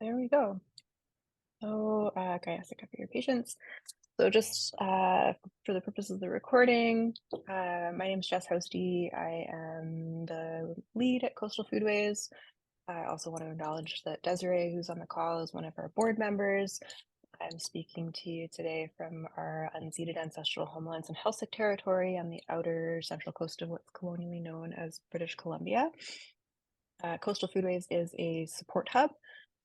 There we go. So, can I ask a couple of your patience? So, just for the purpose of the recording, my name is Jess Hosty. I am the lead at Coastal Foodways. I also want to acknowledge that Desiree, who's on the call, is one of our board members. I'm speaking to you today from our unceded ancestral homelands in Helsik territory on the outer central coast of what's colonially known as British Columbia. Coastal Foodways is a support hub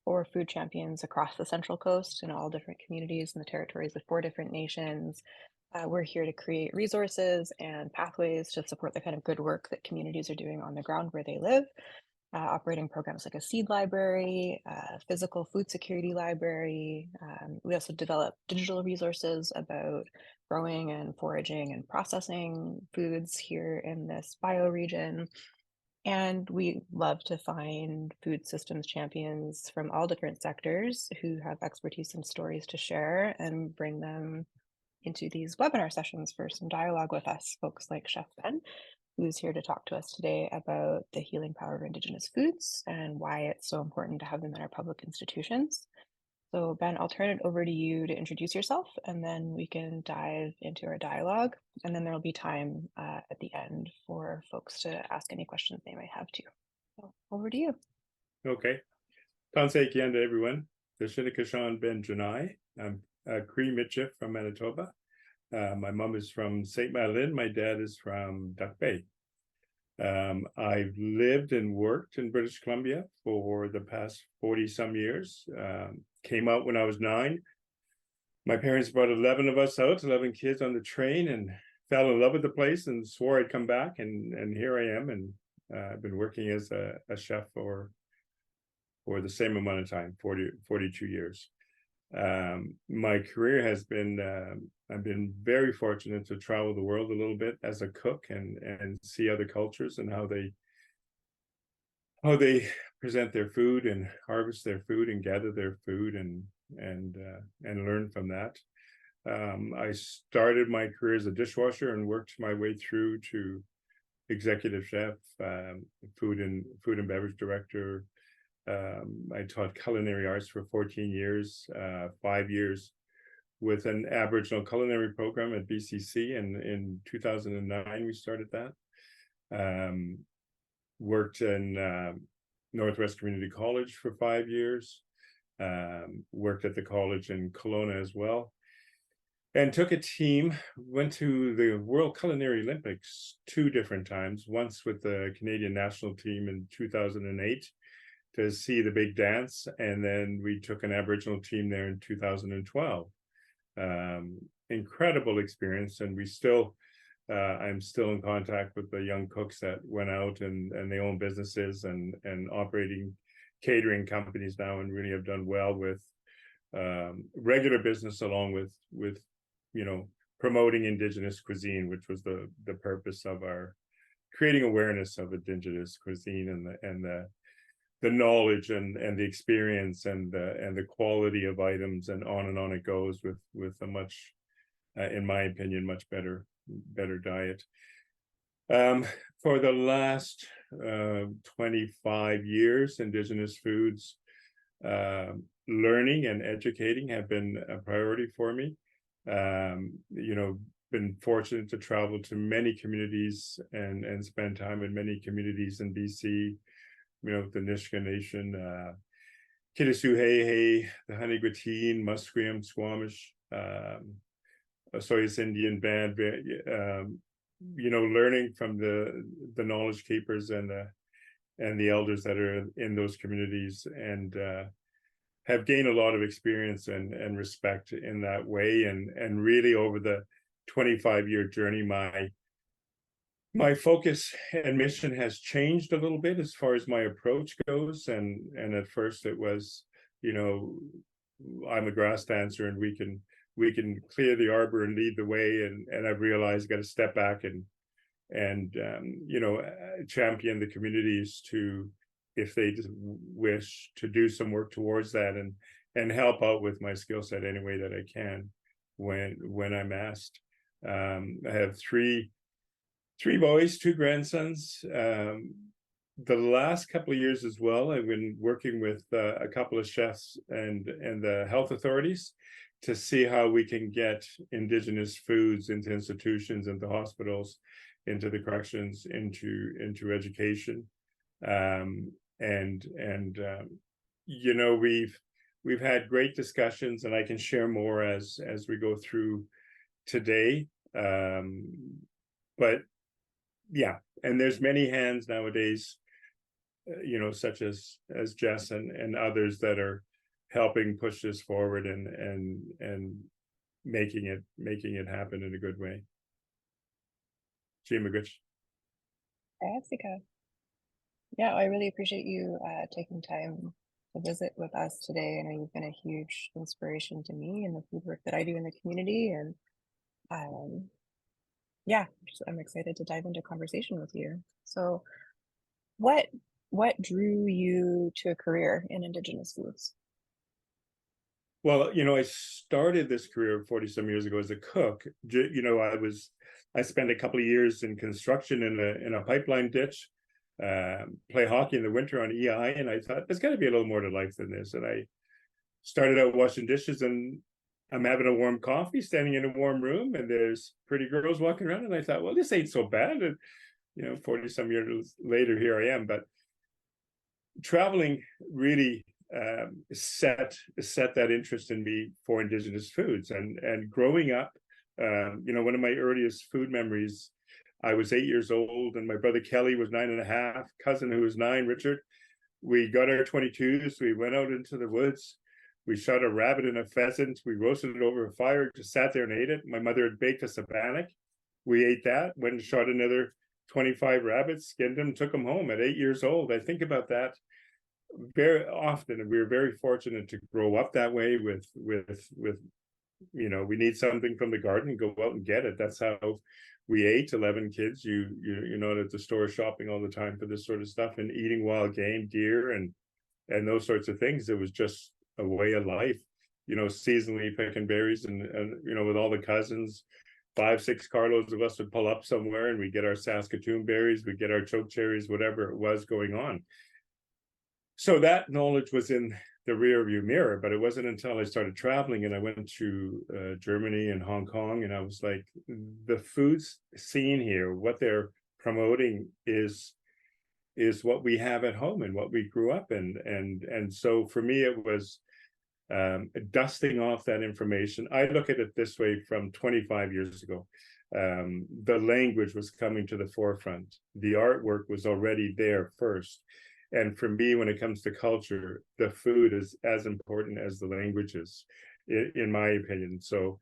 for food champions across the Central Coast in all different communities in the territories of 4 different nations. We're here to create resources and pathways to support the kind of good work that communities are doing on the ground where they live, operating programs like a seed library, physical food security library. We also develop digital resources about growing and foraging and processing foods here in this bioregion. And we love to find food systems champions from all different sectors who have expertise and stories to share and bring them into these webinar sessions for some dialogue with us, folks like Chef Ben, who's here to talk to us today about the healing power of Indigenous foods and why it's so important to have them in our public institutions. So Ben, I'll turn it over to you to introduce yourself, and then we can dive into our dialogue. And then there'll be time at the end for folks to ask any questions they might have too. So over to you. Okay. Tansei Kian to everyone. Kashan Ben Genaille. I'm Cree Mitchell from Manitoba. My mom is from St. Madeleine. My dad is from Duck Bay. I've lived and worked in British Columbia for the past 40 some years. Came out when I was 9. My parents brought 11 of us out, 11 kids on the train, and fell in love with the place and swore I'd come back. And here I am. And I've been working as a chef for the same amount of time, 42 years. My career has been, I've been very fortunate to travel the world a little bit as a cook and see other cultures and how they present their food and harvest their food and gather their food and learn from that. I started my career as a dishwasher and worked my way through to executive chef, food and beverage director. I taught culinary arts for 14 years, 5 years with an Aboriginal culinary program at BCC, and in 2009 we started that. Worked in Northwest Community College for 5 years, worked at the college in Kelowna as well, and took a team, went to the World Culinary Olympics 2 different times, once with the Canadian national team in 2008 to see the big dance, and then we took an Aboriginal team there in 2012. Incredible experience, and I'm still in contact with the young cooks that went out and they own businesses and operating catering companies now, and really have done well with regular business along with promoting Indigenous cuisine, which was the purpose of our creating awareness of Indigenous cuisine and the knowledge and the experience and the quality of items, and on it goes with a much, in my opinion, much better diet. For the last 25 years, Indigenous foods learning and educating have been a priority for me. Been fortunate to travel to many communities and spend time in many communities in BC, the Nisga'a Nation, Kitasoo, the Hanigwitine, Musqueam, Squamish, Osoyoos Indian Band, learning from the knowledge keepers and the elders that are in those communities, and have gained a lot of experience and respect in that way. And really over the 25-year journey, my focus and mission has changed a little bit as far as my approach goes. And at first it was, I'm a grass dancer and we can clear the arbor and lead the way. And I've realized I got to step back and champion the communities to, if they wish to do some work towards that, and help out with my skill set any way that I can when I'm asked. I have three boys, 2 grandsons. the last couple of years as well, I've been working with a couple of chefs and the health authorities to see how we can get Indigenous foods into institutions, into hospitals, into the corrections, into education, you know, we've had great discussions, and I can share more as we go through today. But yeah, and there's many hands nowadays, you know, such as Jess and others that are helping push this forward and making it happen in a good way. Jessica. Jessica. Yeah, I really appreciate you taking time to visit with us today. I know you've been a huge inspiration to me in the food work that I do in the community, and um, yeah, I'm excited to dive into conversation with you. So, what what drew you to a career in Indigenous foods? Well, you know, I started this career 40 some years ago as a cook. You know, I spent a couple of years in construction in a pipeline ditch, play hockey in the winter on EI, and I thought there's got to be a little more to life than this. And I started out washing dishes, and I'm having a warm coffee, standing in a warm room, and there's pretty girls walking around, and I thought, well, this ain't so bad. And you know, 40 some years later, here I am. But traveling really set that interest in me for Indigenous foods, and growing up, you know, one of my earliest food memories, I was 8 years old, and my brother Kelly was 9.5, cousin who was 9, Richard. We got our 22s, we went out into the woods, we shot a rabbit and a pheasant, we roasted it over a fire, just sat there and ate it. My mother had baked us a bannock, we ate that, went and shot another 25 rabbits, skinned them, took them home at 8 years old. I think about that very often, and we were very fortunate to grow up that way with you know, we need something from the garden, go out and get it. That's how we ate. 11 kids, you're not at the store shopping all the time for this sort of stuff, and eating wild game, deer and those sorts of things. It was just a way of life, you know, seasonally picking berries, and you know, with all the cousins, 5-6 carloads of us would pull up somewhere, and we get our Saskatoon berries, we get our choke cherries, whatever it was going on. So that knowledge was in the rearview mirror, but it wasn't until I started traveling and I went to Germany and Hong Kong, and I was like, the food scene here, what they're promoting is what we have at home and what we grew up in, and so for me it was dusting off that information. I look at it this way: from 25 years ago, the language was coming to the forefront, the artwork was already there first. And for me, when it comes to culture, the food is as important as the languages, in my opinion. So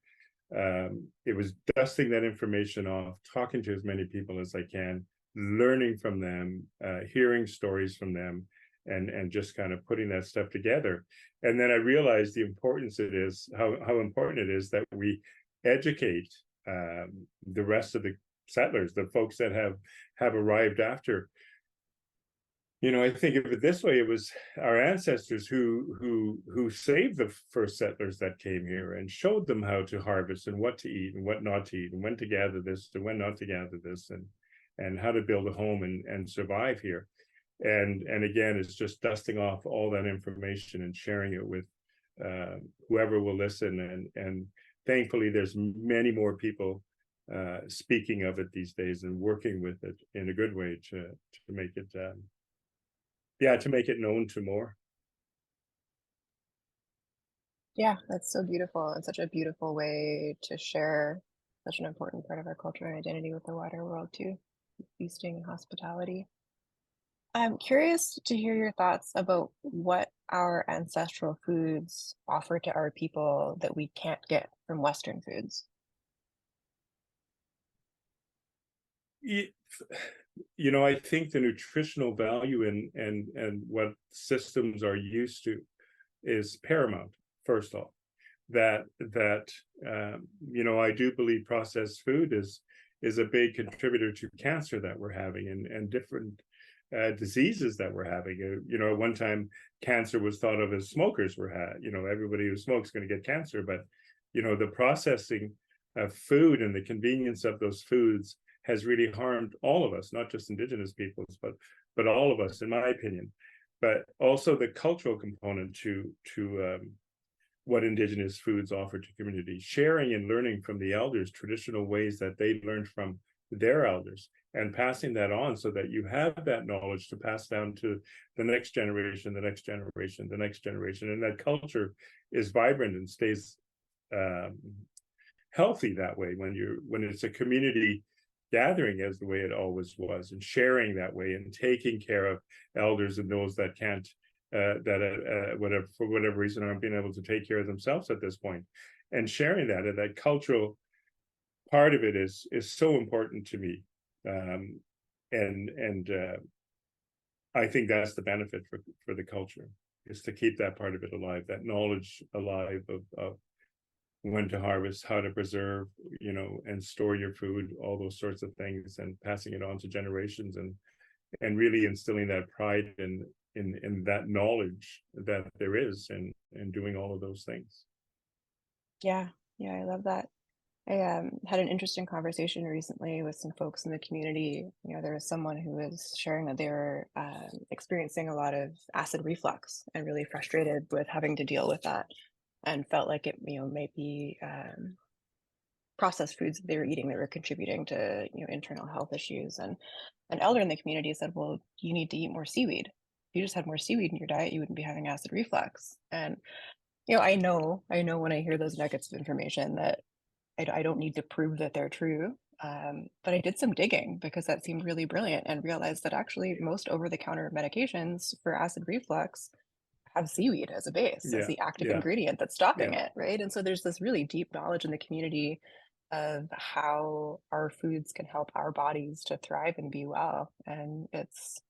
it was dusting that information off, talking to as many people as I can, learning from them, hearing stories from them, and just kind of putting that stuff together. And then I realized the importance it is, how important it is that we educate the rest of the settlers, the folks that have arrived after. You know, I think of it this way: it was our ancestors who saved the first settlers that came here and showed them how to harvest and what to eat and what not to eat, and when to gather this and when not to gather this, and how to build a home and survive here. And again, it's just dusting off all that information and sharing it with whoever will listen. And thankfully, there's many more people speaking of it these days and working with it in a good way to make it to make it known to more. Yeah, that's so beautiful, and such a beautiful way to share such an important part of our culture and identity with the wider world too, feasting and hospitality. I'm curious to hear your thoughts about what our ancestral foods offer to our people that we can't get from Western foods. You know, I think the nutritional value and what systems are used to is paramount. First off, that you know, I do believe processed food is a big contributor to cancer that we're having, and different diseases that we're having. You know, at one time, cancer was thought of as smokers were had. You know, everybody who smokes is going to get cancer, but you know, the processing of food and the convenience of those foods has really harmed all of us, not just Indigenous peoples, but all of us, in my opinion. But also the cultural component to what Indigenous foods offer to communities, sharing and learning from the elders traditional ways that they learned from their elders, and passing that on so that you have that knowledge to pass down to the next generation, the next generation, the next generation, and that culture is vibrant and stays healthy that way when it's a community gathering as the way it always was, and sharing that way, and taking care of elders and those that can't whatever, for whatever reason, aren't being able to take care of themselves at this point, and sharing that, and that cultural part of it is so important to me. And I think that's the benefit for the culture, is to keep that part of it alive, that knowledge alive of when to harvest, how to preserve, and store your food, all those sorts of things, and passing it on to generations, and really instilling that pride in that knowledge that there is, and doing all of those things. Yeah, yeah, I love that. I had an interesting conversation recently with some folks in the community. There was someone who was sharing that they were experiencing a lot of acid reflux and really frustrated with having to deal with that, and felt like it, might be processed foods that they were eating that were contributing to, internal health issues. And an elder in the community said, "Well, you need to eat more seaweed. If you just had more seaweed in your diet, you wouldn't be having acid reflux." And I know when I hear those nuggets of information that I don't need to prove that they're true. But I did some digging because that seemed really brilliant, and realized that actually most over-the-counter medications for acid reflux have seaweed as a base, as Yeah, the active yeah, ingredient that's stopping yeah. it, right? And so there's this really deep knowledge in the community of how our foods can help our bodies to thrive and be well. And it's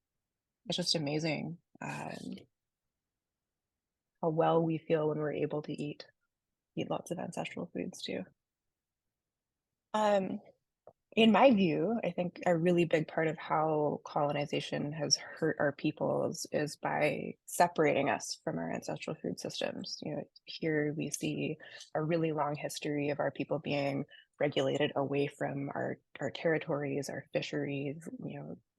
just amazing, how well we feel when we're able to eat lots of ancestral foods too. Um, In my view, I think a really big part of how colonization has hurt our peoples is by separating us from our ancestral food systems. Here we see a really long history of our people being regulated away from our territories, our fisheries,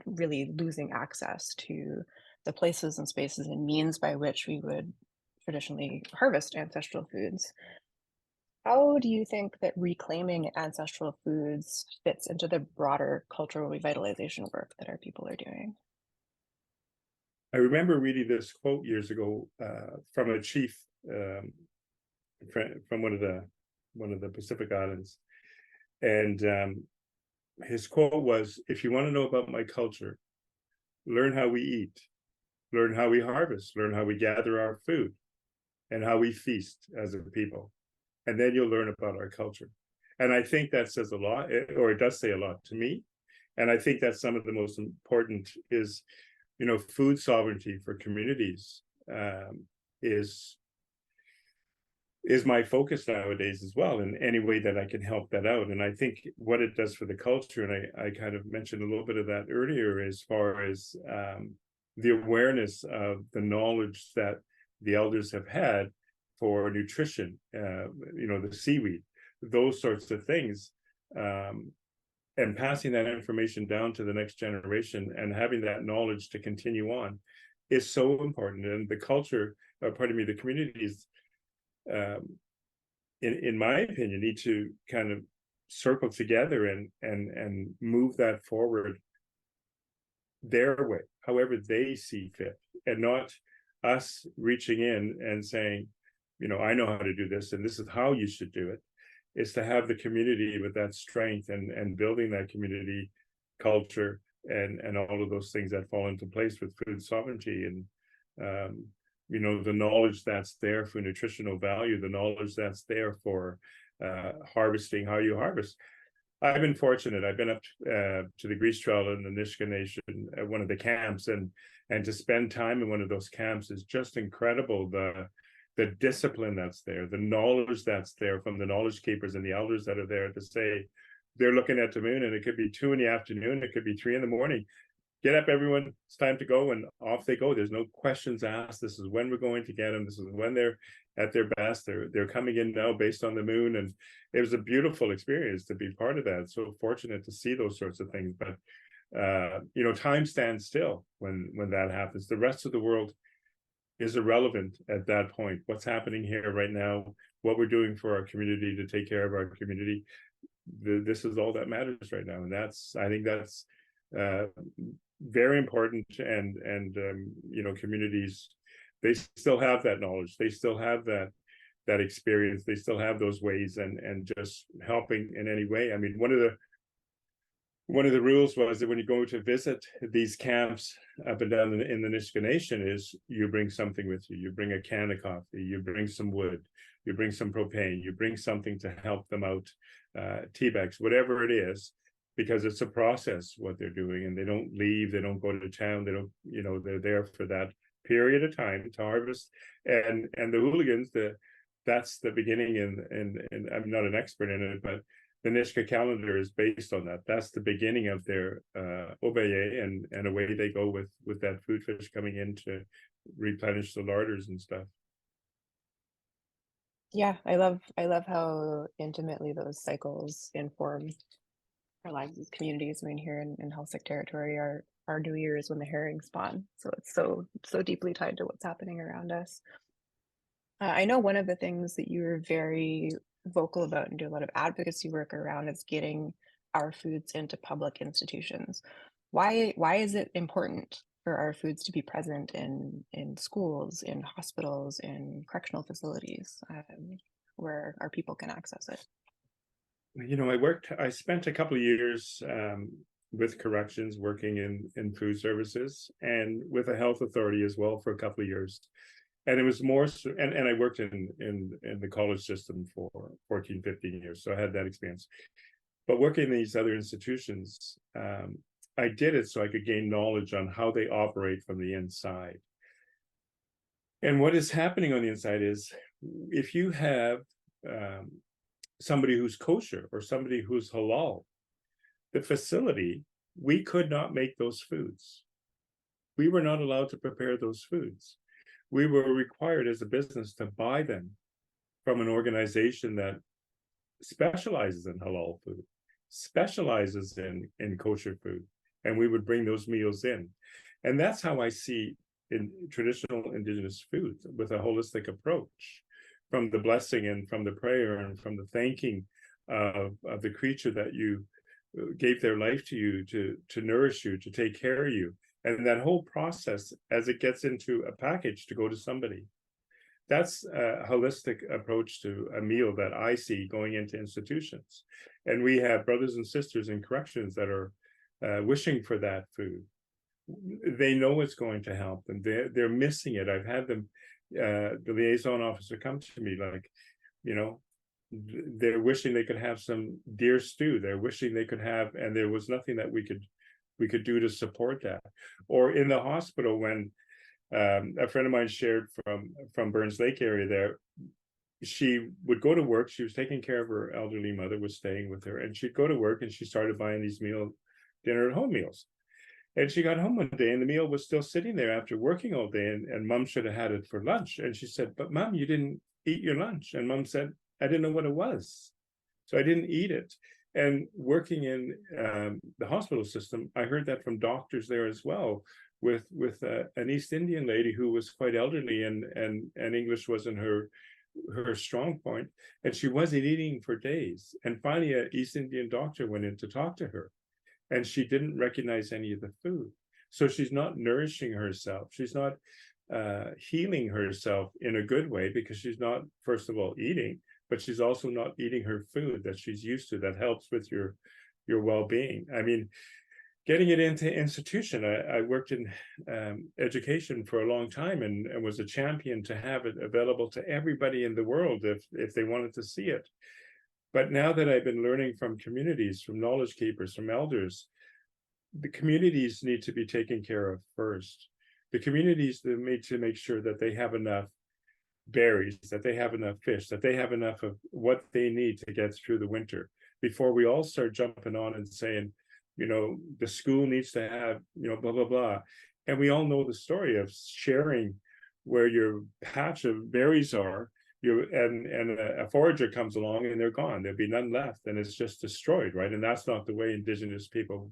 really losing access to the places and spaces and means by which we would traditionally harvest ancestral foods. How do you think that reclaiming ancestral foods fits into the broader cultural revitalization work that our people are doing? I remember reading this quote years ago from a chief from one of the Pacific Islands, and his quote was, "If you want to know about my culture, learn how we eat, learn how we harvest, learn how we gather our food, and how we feast as a people, and then you'll learn about our culture." And I think that says a lot, or it does say a lot to me. And I think that some of the most important is, food sovereignty for communities is my focus nowadays as well, in any way that I can help that out. And I think what it does for the culture, and I kind of mentioned a little bit of that earlier, as far as the awareness of the knowledge that the elders have had for nutrition, the seaweed, those sorts of things, and passing that information down to the next generation, and having that knowledge to continue on, is so important. And the culture, the communities, in my opinion, need to kind of circle together and move that forward their way, however they see fit, and not us reaching in and saying, I know how to do this, and this is how you should do it. Is to have the community with that strength, and building that community culture, and all of those things that fall into place with food sovereignty, and the knowledge that's there for nutritional value, the knowledge that's there for harvesting, how you harvest. I've been fortunate. I've been up to the Grease Trail in the Nisga'a Nation at one of the camps, and to spend time in one of those camps is just incredible. The discipline that's there, the knowledge that's there from the knowledge keepers and the elders that are there to say, they're looking at the moon, and it could be 2 in the afternoon, it could be 3 in the morning. get up, everyone, it's time to go, and off they go. There's no questions asked. This is when we're going to get them. This is when they're at their best. They're coming in now based on the moon, and it was a beautiful experience to be part of that. So fortunate to see those sorts of things. But time stands still when that happens. The rest of the world is irrelevant at that point. What's happening here right now, what we're doing for our community to take care of our community, this is all that matters right now. And I think that's very important. And communities, they still have that knowledge, they still have that experience, they still have those ways, and just helping in any way. I mean, one of the rules was that when you go to visit these camps up and down in the Nisga'a Nation, is you bring something with you. You bring a can of coffee, you bring some wood, you bring some propane, you bring something to help them out, tea bags, whatever it is, because it's a process what they're doing, and they don't leave, they don't go to town, they don't, they're there for that period of time to harvest. And the hooligans, that's the beginning, and I'm not an expert in it, but the Nisga'a calendar is based on that. That's the beginning of their Obaye, and away they go with that food fish coming in to replenish the larders and stuff. Yeah, I love how intimately those cycles inform our lives as communities. I mean, here in Helsik territory, our New Year is when the herring spawn, so it's so deeply tied to what's happening around us. I know one of the things that you're very vocal about and do a lot of advocacy work around is getting our foods into public institutions. Why is it important for our foods to be present in schools, in hospitals, in correctional facilities, where our people can access it? I spent a couple of years with corrections, working in food services, and with a health authority as well for a couple of years. And it was more, and I worked in the college system for 14, 15 years. So I had that experience. But working in these other institutions, I did it so I could gain knowledge on how they operate from the inside. And what is happening on the inside is, if you have somebody who's kosher or somebody who's halal, the facility, we could not make those foods. We were not allowed to prepare those foods. We were required as a business to buy them from an organization that specializes in halal food, specializes in kosher food, and we would bring those meals in. And that's how I see in traditional Indigenous foods, with a holistic approach, from the blessing and from the prayer and from the thanking of the creature that you gave their life to you, to nourish you, to take care of you. And that whole process, as it gets into a package to go to somebody, that's a holistic approach to a meal that I see going into institutions. And we have brothers and sisters in corrections that are wishing for that food. They know it's going to help them. They're missing it. I've had them, the liaison officer, come to me like, they're wishing they could have some deer stew. They're wishing they could have, and there was nothing that we could do to support that. Or in the hospital, when a friend of mine shared from Burns Lake area there, she would go to work. She was taking care of her elderly mother, was staying with her, and she'd go to work, and she started buying these dinner at home meals. And she got home one day, and the meal was still sitting there after working all day, and Mom should have had it for lunch. And she said, "But Mom, you didn't eat your lunch." And Mom said, "I didn't know what it was, so I didn't eat it." And working in the hospital system, I heard that from doctors there as well, with an East Indian lady who was quite elderly, and English wasn't her strong point, and she wasn't eating for days. And finally, an East Indian doctor went in to talk to her, and she didn't recognize any of the food. So she's not nourishing herself. She's not healing herself in a good way, because she's not, first of all, eating, but she's also not eating her food that she's used to, that helps with your well-being. I mean, getting it into institution, I worked in education for a long time, and was a champion to have it available to everybody in the world if they wanted to see it. But now that I've been learning from communities, from knowledge keepers, from elders, the communities need to be taken care of first. The communities need to make sure that they have enough berries, that they have enough fish, that they have enough of what they need to get through the winter, before we all start jumping on and saying, the school needs to have, blah, blah, blah. And we all know the story of sharing where your patch of berries are, and a forager comes along and they're gone. There'll be none left, and it's just destroyed, right? And that's not the way Indigenous people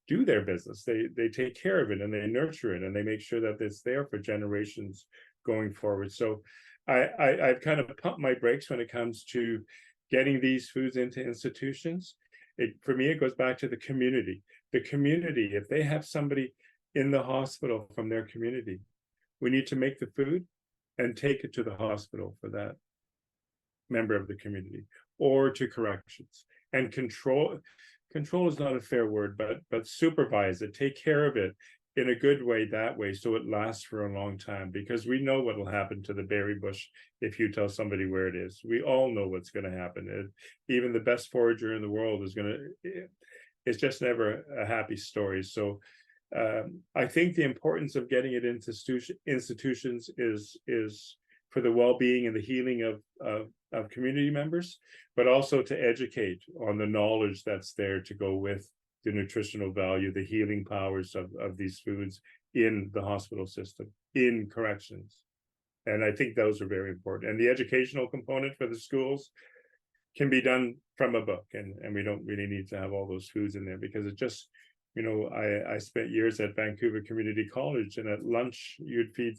do their business. They take care of it and they nurture it and they make sure that it's there for generations going forward. So I've kind of pumped my brakes when it comes to getting these foods into institutions. For me, it goes back to the community. The community, if they have somebody in the hospital from their community, we need to make the food and take it to the hospital for that member of the community, or to corrections. And control is not a fair word, but supervise it, take care of it in a good way that way, so it lasts for a long time, because we know what will happen to the berry bush if you tell somebody where it is. We all know what's going to happen. Even the best forager in the world is going to, it's just never a happy story. So I think the importance of getting it into institutions is for the well-being and the healing of community members, but also to educate on the knowledge that's there to go with the nutritional value, the healing powers of these foods in the hospital system, in corrections. And I think those are very important. And the educational component for the schools can be done from a book, and we don't really need to have all those foods in there, because it just, I spent years at Vancouver Community College, and at lunch you'd feed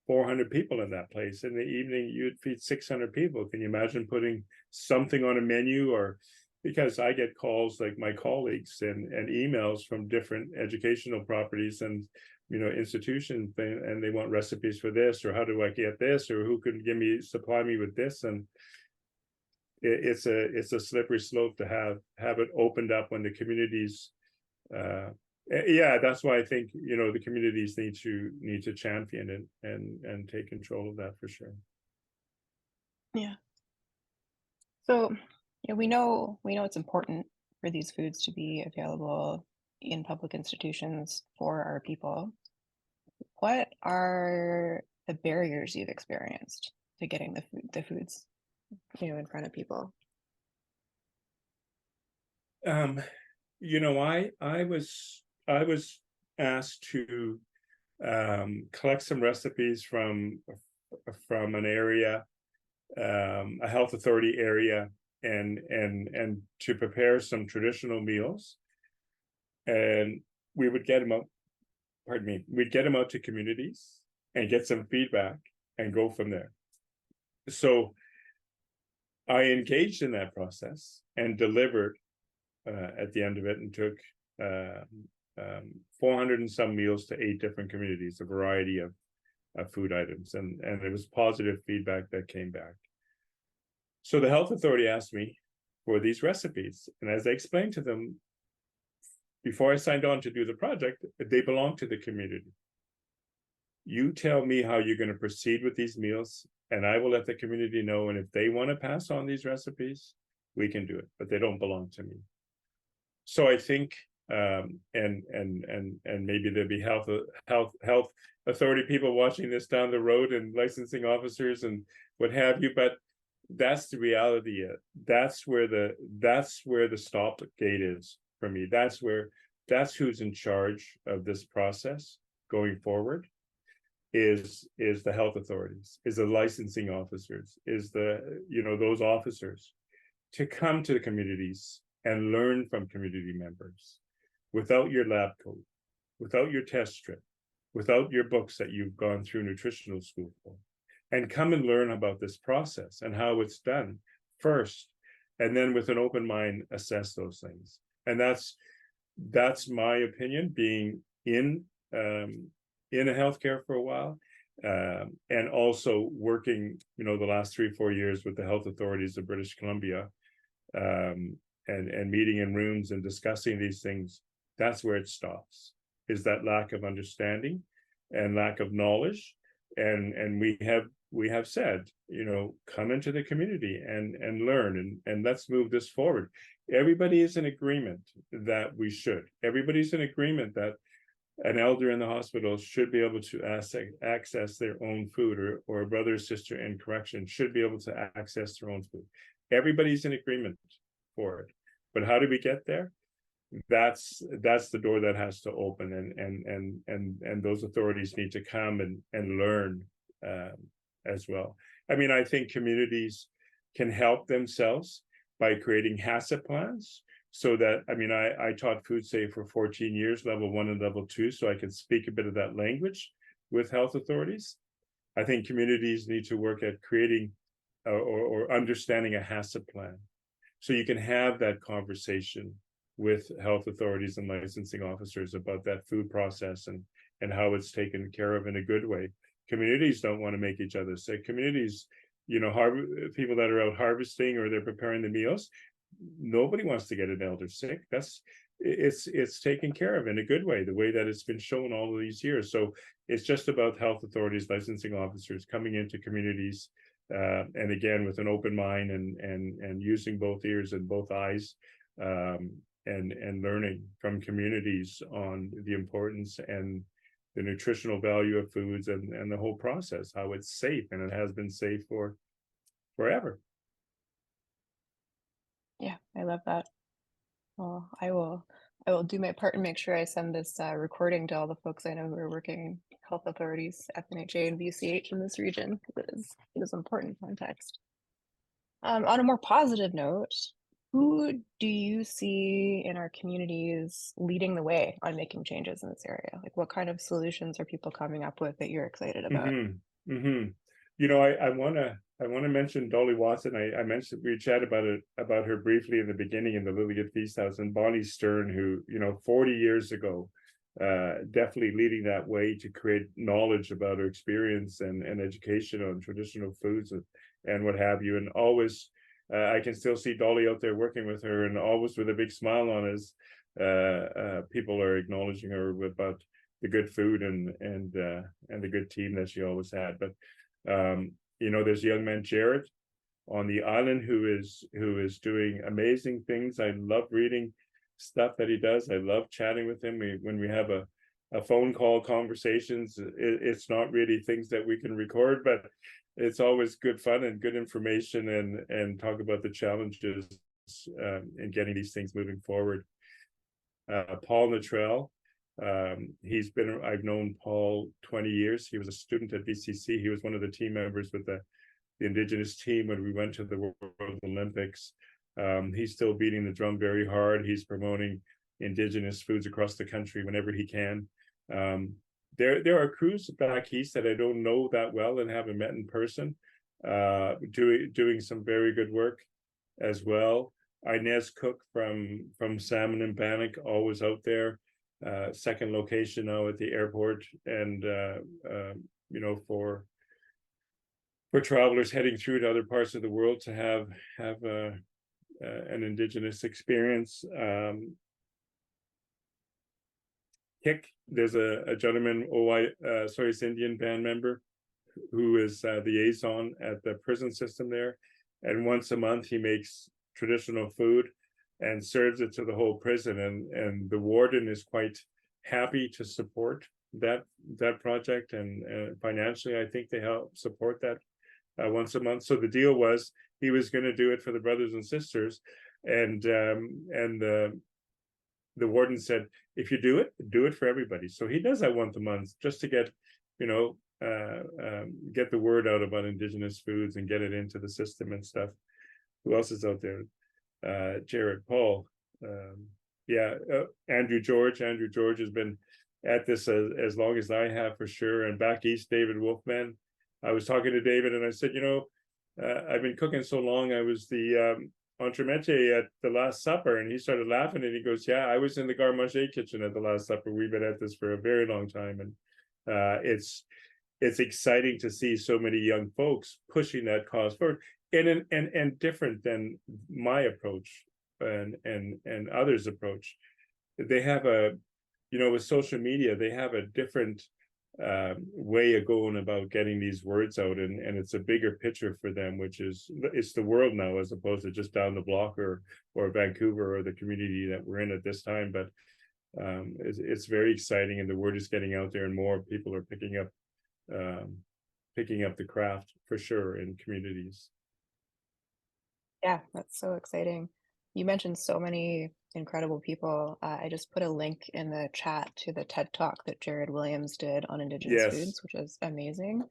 400 people in that place. In the evening, you'd feed 600 people. Can you imagine putting something on a menu? Or because I get calls like my colleagues and emails from different educational properties and institutions, and they want recipes for this, or how do I get this, or who can supply me with this. And it's a slippery slope to have it opened up when the communities. That's why I think the communities need to champion it and take control of that for sure. Yeah. So we know it's important for these foods to be available in public institutions for our people. What are the barriers you've experienced to getting the foods in front of people? I was asked to collect some recipes from an area, a health authority area, and to prepare some traditional meals, and we would get them out. Pardon me. We'd get them out to communities and get some feedback and go from there. So I engaged in that process and delivered at the end of it, and took 400 and some meals to 8 different communities, a variety of food items, and there was positive feedback that came back. So the health authority asked me for these recipes, and as I explained to them before I signed on to do the project, they belong to the community. You tell me how you're going to proceed with these meals, and I will let the community know, and if they want to pass on these recipes, we can do it, but they don't belong to me. So I think, and maybe there'll be health authority people watching this down the road, and licensing officers and what have you, but that's the reality. That's where the stop gate is for me. That's who's in charge of this process going forward, is the health authorities, is the licensing officers, is those officers, to come to the communities and learn from community members without your lab coat, without your test strip, without your books that you've gone through nutritional school for, and come and learn about this process and how it's done first, and then with an open mind assess those things. And that's my opinion, being in a healthcare for a while, and also working the last 3-4 years with the health authorities of British Columbia, and meeting in rooms and discussing these things. That's where it stops, is that lack of understanding and lack of knowledge. And we have said, come into the community and learn, and let's move this forward. Everybody is in agreement that we should. Everybody's in agreement that an elder in the hospital should be able to access their own food, or a brother or sister in correction should be able to access their own food. Everybody's in agreement for it. But how do we get there? that's the door that has to open, and those authorities need to come and learn as well. I mean, I think communities can help themselves by creating HACCP plans. So that, I mean, I taught food safe for 14 years, level 1 and level 2, so I can speak a bit of that language with health authorities. I think communities need to work at creating or understanding a HACCP plan, so you can have that conversation with health authorities and licensing officers about that food process and how it's taken care of in a good way. Communities don't want to make each other sick. Communities, you know, people that are out harvesting or they're preparing the meals, nobody wants to get an elder sick. It's taken care of in a good way, the way that it's been shown all of these years. So it's just about health authorities, licensing officers coming into communities, and again with an open mind and using both ears and both eyes, and learning from communities on the importance and the nutritional value of foods and the whole process, how it's safe, and it has been safe for forever. Yeah, I love that. Well, I will do my part and make sure I send this recording to all the folks I know who are working health authorities, FNHA and VCH in this region, because it is important context. On a more positive note, who do you see in our communities leading the way on making changes in this area? Like, what kind of solutions are people coming up with that you're excited about? You know, I wanna mention Dolly Watson. I mentioned, we chatted about her briefly in the beginning in the Lilligate Feast House, and Bonnie Stern, who, you know, 40 years ago, definitely leading that way to create knowledge about her experience and education on traditional foods and what have you. And always, I can still see Dolly out there working with her, and always with a big smile on his. People are acknowledging her about the good food and the good team that she always had. But you know, there's young man Jared on the island who is doing amazing things. I love reading stuff that he does. I love chatting with him. When we have a phone call conversations, it's not really things that we can record, but it's always good fun and good information, and talk about the challenges in getting these things moving forward. Paul Natrell, I've known Paul 20 years. He was a student at VCC. He was one of the team members with the Indigenous team when we went to the World Olympics. He's still beating the drum very hard. He's promoting Indigenous foods across the country whenever he can. There are crews back east that I don't know that well and haven't met in person, doing some very good work as well. Inez Cook from Salmon and Bannock, always out there. Second location now at the airport, and you know, for travelers heading through to other parts of the world to have an Indigenous experience. Kick, there's a gentleman, Soyuz Indian band member, who is the liaison at the prison system there, and once a month he makes traditional food and serves it to the whole prison, and the warden is quite happy to support that project, and financially I think they help support that once a month. So the deal was he was going to do it for the brothers and sisters, and the warden said, if you do it for everybody. So he does that once a month just to get, you know, get the word out about Indigenous foods and get it into the system and stuff. Who else is out there? Jared, Paul, Andrew George. Andrew George has been at this as long as I have, for sure. And back east, David Wolfman. I was talking to David and I said, you know, I've been cooking so long. I was the entremetier at the Last Supper, and he started laughing and he goes, yeah, I was in the garde manger kitchen at the Last Supper. We've been at this for a very long time, and it's exciting to see so many young folks pushing that cause forward, and different than my approach and others' approach. They have with social media, they have a different way of going about getting these words out, and it's a bigger picture for them, which is it's the world now, as opposed to just down the block or Vancouver or the community that we're in at this time. But it's very exciting, and the word is getting out there, and more people are picking up the craft, for sure, in communities. Yeah, that's so exciting. You mentioned so many incredible people. I just put a link in the chat to the TED Talk that Jared Williams did on Indigenous Yes. foods, which is amazing.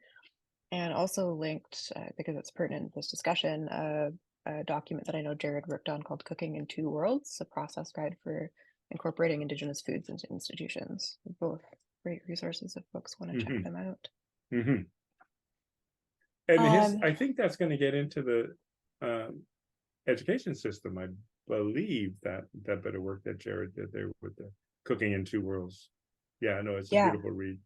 And also linked, because it's pertinent to this discussion, a document that I know Jared worked on called Cooking in Two Worlds, a process guide for incorporating Indigenous foods into institutions. Both great resources if folks want to check Hmm. them out. Hmm. And Um, I think that's going to get into the education system. I believe that bit of work that Jared did there with the Cooking in Two Worlds. Yeah, no, it's a yeah, beautiful read.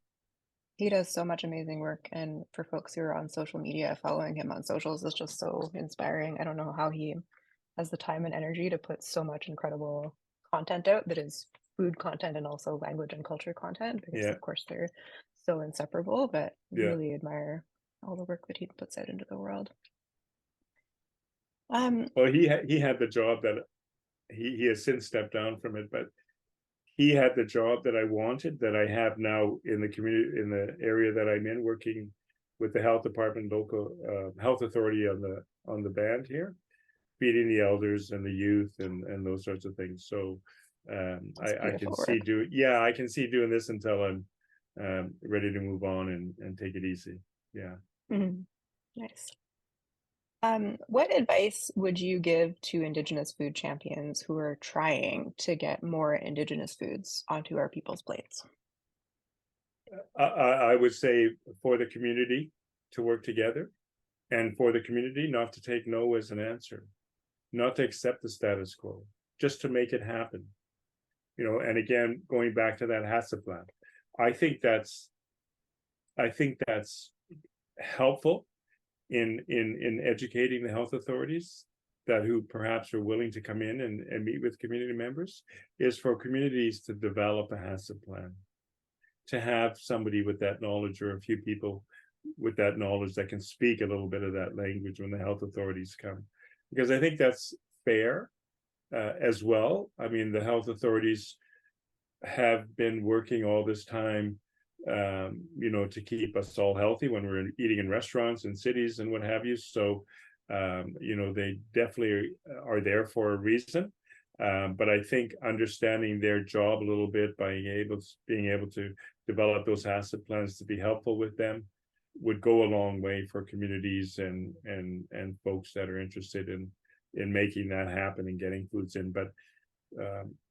he does so much amazing work. And for folks who are on social media, following him on socials is just so inspiring. I don't know how he has the time and energy to put so much incredible content out that is food content and also language and culture content, because Yeah, of course they're so inseparable, but yeah. really admire all the work that he puts out into the world. Well, he had the job that he has since stepped down from it, but he had the job that I wanted, that I have now in the community, in the area that I'm in, working with the health department, local health authority on the band here, feeding the elders and the youth and those sorts of things. So It's I can beautiful see work. I can see doing this until I'm ready to move on and take it easy. Yeah. Mhm. Nice. What advice would you give to Indigenous food champions who are trying to get more Indigenous foods onto our people's plates? I would say for the community to work together, and for the community not to take no as an answer, not to accept the status quo, just to make it happen. And again, going back to that HACCP plan, I think that's helpful in educating the health authorities that who perhaps are willing to come in and meet with community members, is for communities to develop a HACCP plan, to have somebody with that knowledge, or a few people with that knowledge that can speak a little bit of that language when the health authorities come, because I think that's fair as well. I mean, the health authorities have been working all this time, to keep us all healthy when we're eating in restaurants and cities and what have you. So, they definitely are there for a reason. But I think understanding their job a little bit, by being able to develop those HACCP plans to be helpful with them, would go a long way for communities and folks that are interested in making that happen and getting foods in. But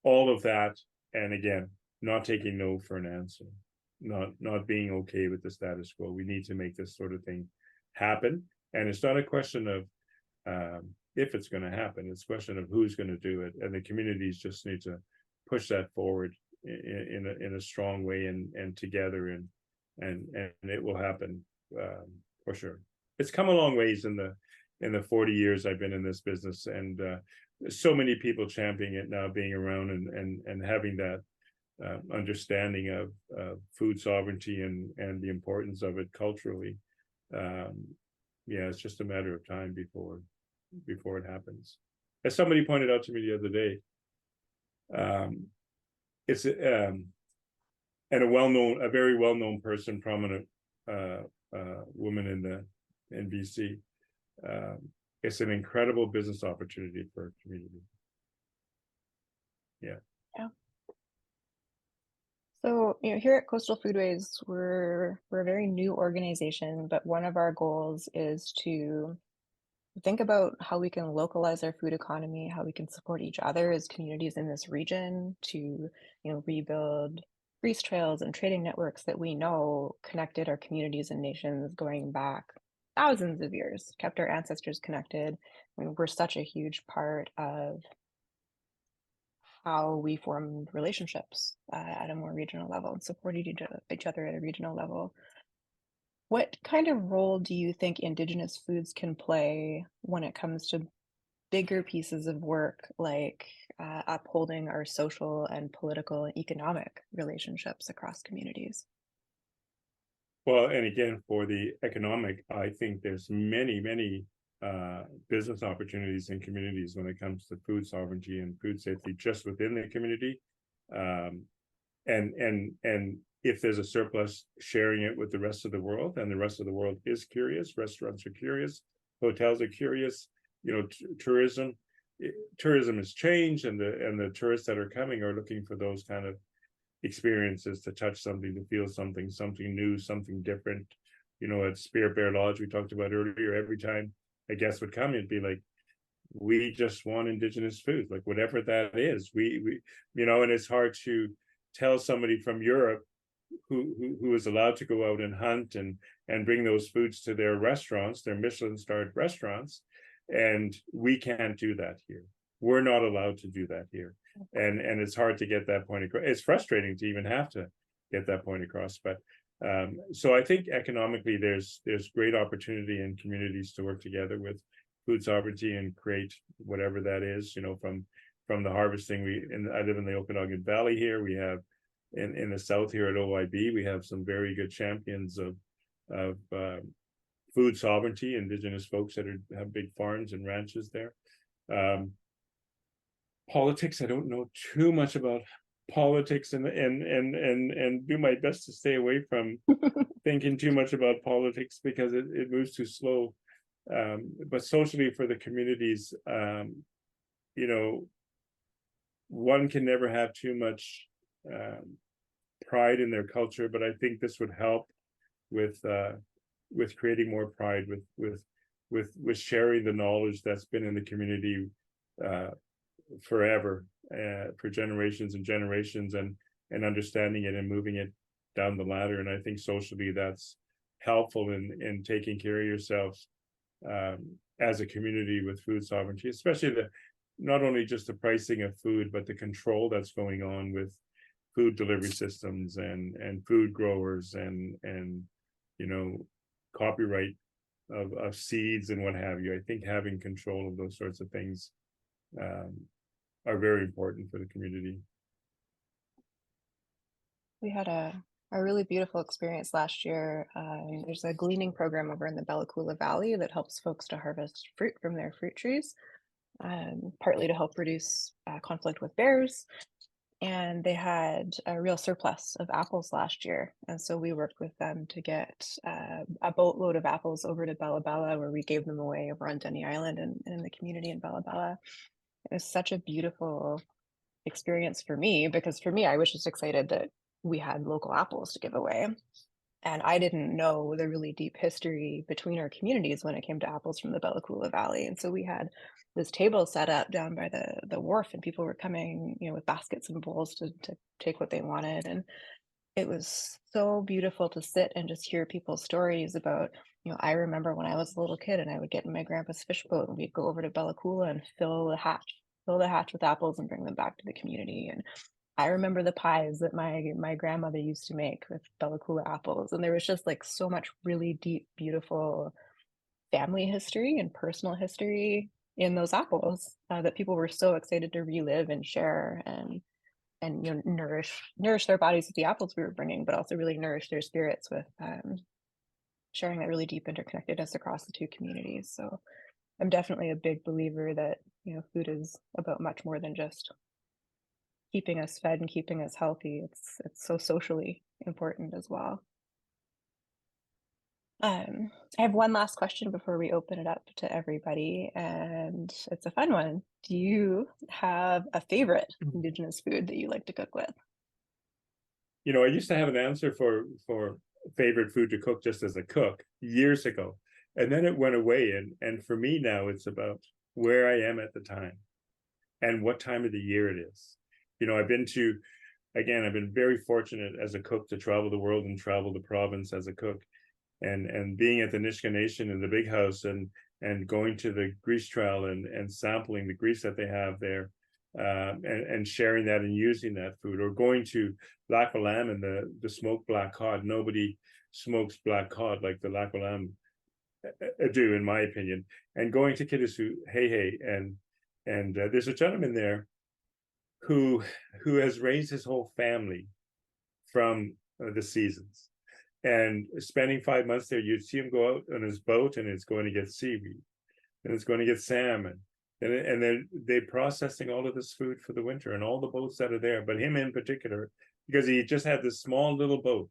all of that, and again, not taking no for an answer, not being okay with the status quo. We need to make this sort of thing happen, and it's not a question of if it's going to happen. It's a question of who's going to do it, and the communities just need to push that forward in a strong way and together, and it will happen for sure. It's come a long ways in the 40 years I've been in this business, and so many people championing it now, being around and having that understanding of food sovereignty and the importance of it culturally. Yeah, it's just a matter of time before it happens. As somebody pointed out to me the other day, it's and a very well-known person, prominent woman in BC. It's an incredible business opportunity for a community. Yeah. Yeah. So, here at Coastal Foodways, we're a very new organization, but one of our goals is to think about how we can localize our food economy, how we can support each other as communities in this region to, rebuild grease trails and trading networks that we know connected our communities and nations going back thousands of years, kept our ancestors connected. I mean, we're such a huge part of how we form relationships at a more regional level and supported each other at a regional level. What kind of role do you think Indigenous foods can play when it comes to bigger pieces of work like upholding our social and political and economic relationships across communities? Well, and again, for the economic, I think there's many business opportunities in communities when it comes to food sovereignty and food safety just within the community. Um, and if there's a surplus, sharing it with the rest of the world, and the rest of the world is curious. Restaurants are curious, hotels are curious, tourism tourism has changed, and the tourists that are coming are looking for those kind of experiences, to touch something, to feel something, something new, something different. At Spirit Bear Lodge we talked about earlier, every time a guest would come, it'd be like, we just want Indigenous food, like whatever that is. We and it's hard to tell somebody from Europe who is allowed to go out and hunt and bring those foods to their restaurants, their Michelin-starred restaurants, and we can't do that here. We're not allowed to do that here, and it's hard to get that point across. It's frustrating to even have to get that point across, but so I think economically there's great opportunity in communities to work together with food sovereignty and create whatever that is. From the harvesting. I live in the Okanagan Valley here. We have in the south here at OIB, we have some very good champions of food sovereignty, Indigenous folks that have big farms and ranches there. Politics, I don't know too much about politics, and do my best to stay away from thinking too much about politics, because it moves too slow. But socially, for the communities, one can never have too much pride in their culture, but I think this would help with creating more pride, with sharing the knowledge that's been in the community forever, for generations and generations, and understanding it and moving it down the ladder. And I think socially that's helpful in taking care of yourselves as a community with food sovereignty, especially not only just the pricing of food, but the control that's going on with food delivery systems and food growers and copyright of seeds and what have you. I think having control of those sorts of things are very important for the community. We had a really beautiful experience last year. There's a gleaning program over in the Bella Coola Valley that helps folks to harvest fruit from their fruit trees, partly to help reduce conflict with bears. And they had a real surplus of apples last year. And so we worked with them to get a boatload of apples over to Bella Bella, where we gave them away over on Denny Island and in the community in Bella Bella. It was such a beautiful experience for me, because for me, I was just excited that we had local apples to give away. And I didn't know the really deep history between our communities when it came to apples from the Bella Coola Valley. And so we had this table set up down by the wharf, and people were coming, with baskets and bowls to take what they wanted. And it was so beautiful to sit and just hear people's stories about, I remember when I was a little kid and I would get in my grandpa's fish boat and we'd go over to Bella Coola and fill the hatch with apples and bring them back to the community. And I remember the pies that my grandmother used to make with Bella Coola apples. And there was just like so much really deep, beautiful family history and personal history in those apples that people were so excited to relive and share and nourish their bodies with the apples we were bringing, but also really nourish their spirits with sharing that really deep interconnectedness across the two communities. So I'm definitely a big believer that food is about much more than just keeping us fed and keeping us healthy. It's so socially important as well. I have one last question before we open it up to everybody, and it's a fun one. Do you have a favorite Indigenous food that you like to cook with? I used to have an answer for favorite food to cook just as a cook years ago, and then it went away. And for me now, it's about where I am at the time and what time of the year it is. I've been very fortunate as a cook to travel the world and travel the province as a cook, and being at the Nisga'a Nation in the big house and going to the grease trail and sampling the grease that they have there, and sharing that and using that food, or going to Lac Lam and the smoked black cod. Nobody smokes black cod like the Lac Lam do, in my opinion. And going to Kitasoo Hey and there's a gentleman there who has raised his whole family from the seasons. And spending 5 months there, you'd see him go out on his boat, and it's going to get seaweed, and it's going to get salmon, and they're processing all of this food for the winter, and all the boats that are there, but him in particular, because he just had this small little boat,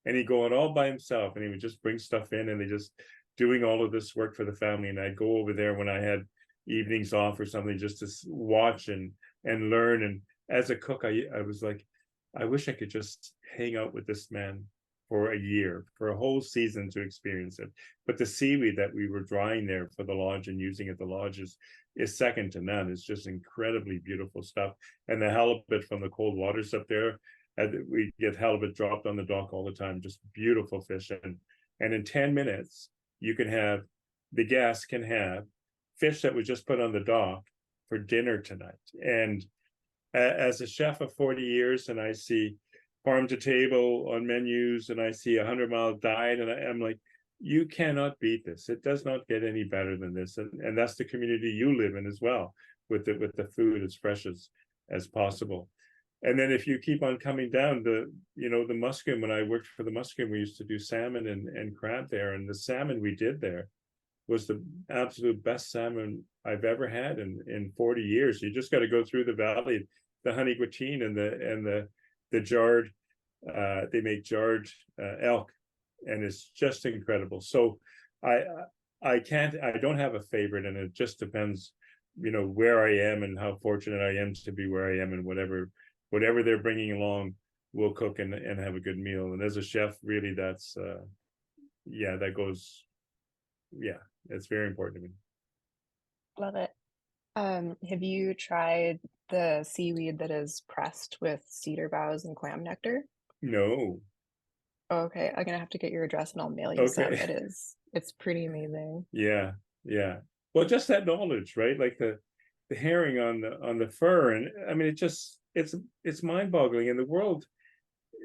and he'd go out all by himself, and he would just bring stuff in, and they just doing all of this work for the family. And I'd go over there when I had evenings off or something just to watch and learn. And as a cook, I was like, I wish I could just hang out with this man for a year, for a whole season to experience it. But the seaweed that we were drying there for the lodge and using at the lodges is second to none. It's just incredibly beautiful stuff. And the halibut from the cold waters up there, we get halibut dropped on the dock all the time, just beautiful fish. And in 10 minutes, you can have, the guests can have fish that was just put on the dock for dinner tonight. And as a chef of 40 years, and I see farm to table on menus, and I see 100-mile diet, and I'm like, you cannot beat this. It does not get any better than this. And that's the community you live in as well, with the food as fresh as possible. And then if you keep on coming down, the muskeg, when I worked for the muskeg, we used to do salmon and crab there. And the salmon we did there was the absolute best salmon I've ever had in 40 years. You just got to go through the valley, the honey guatine and the jarred, they make jarred elk, and it's just incredible. So I don't have a favorite, and it just depends, where I am and how fortunate I am to be where I am, and whatever they're bringing along, we'll cook and have a good meal. And as a chef, really, that's that goes, it's very important to me. Love it. Have you tried the seaweed that is pressed with cedar boughs and clam nectar? No. Okay, I'm gonna have to get your address and I'll mail you some. Okay. It's pretty amazing. Yeah. Well, just that knowledge, right? Like the herring on the fur, and I mean, it's mind-boggling, and the world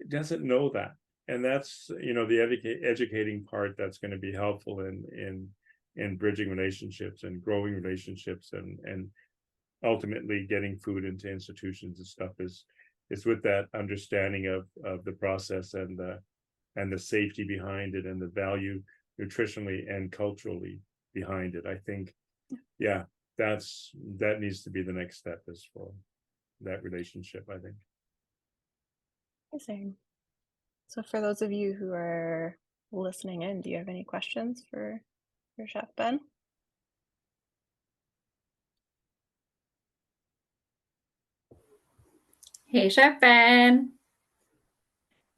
doesn't know that. And that's the educating part that's going to be helpful in bridging relationships and growing relationships, and ultimately getting food into institutions and stuff is with that understanding of the process and the safety behind it, and the value nutritionally and culturally behind it. I think, that needs to be the next step, is for that relationship, I think. Amazing. So for those of you who are listening in, do you have any questions for Chef Ben? Hey, Chef Ben.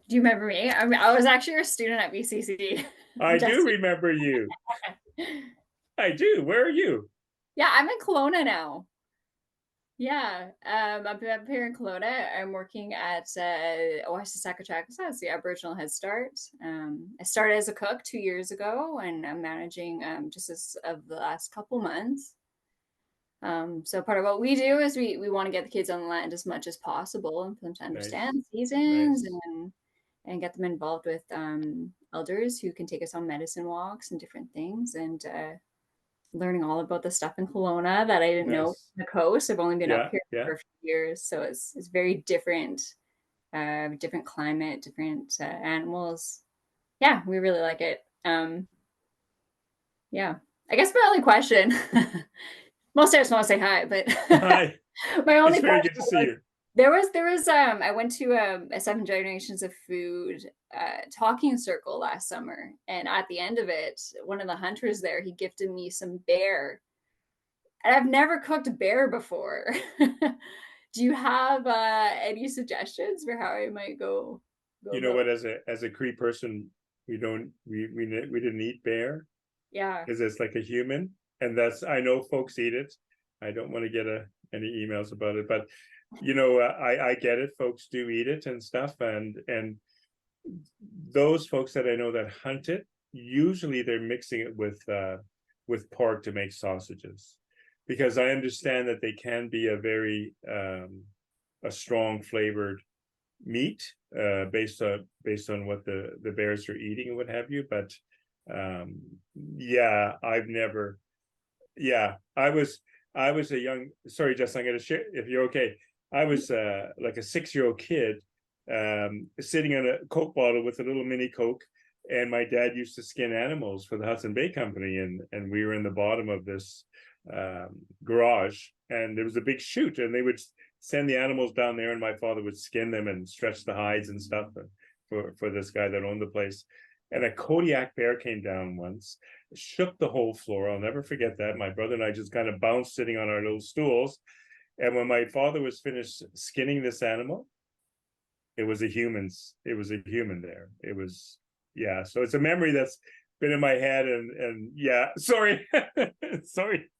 Do you remember me? I was actually your student at BCC. I do remember you. I do. Where are you? Yeah, I'm in Kelowna now. Yeah, I'm up here in Kelowna. I'm working at Oasis Sakachakasa. It's the Aboriginal Head Start. I started as a cook 2 years ago, and I'm managing just as of the last couple months. So part of what we do is we want to get the kids on the land as much as possible, and for them to understand seasons, and get them involved with elders who can take us on medicine walks and different things, and learning all about the stuff in Kelowna that I didn't know on the coast. I've only been up here for a few years, so it's very different, different climate, different animals. Yeah, we really like it. Yeah, I guess my only question. Most of us want to say hi, but hi. My only it's very good to see you. There was I went to a 7 Generations of Food talking circle last summer, and at the end of it, one of the hunters there, he gifted me some bear, and I've never cooked bear before. Do you have any suggestions for how I might go you know what, as a Cree person, we didn't eat bear, because it's like a human, and that's, I know folks eat it. I don't want to get any emails about it, but I get it. Folks do eat it and stuff, and those folks that I know that hunt it, usually they're mixing it with pork to make sausages, because I understand that they can be a very a strong flavored meat based on what the bears are eating and what have you. But I've never. I was a young, sorry, Jess, I'm going to share if you're okay. I was like a 6-year-old kid sitting on a Coke bottle with a little mini Coke, and my dad used to skin animals for the Hudson Bay Company, and we were in the bottom of this garage, and there was a big chute, and they would send the animals down there, and my father would skin them and stretch the hides and stuff for this guy that owned the place. And a Kodiak bear came down once, shook the whole floor. I'll never forget that. My brother and I just kind of bounced sitting on our little stools. And when my father was finished skinning this animal, it was a human there. It was, yeah. So it's a memory that's been in my head, and yeah, sorry. Sorry.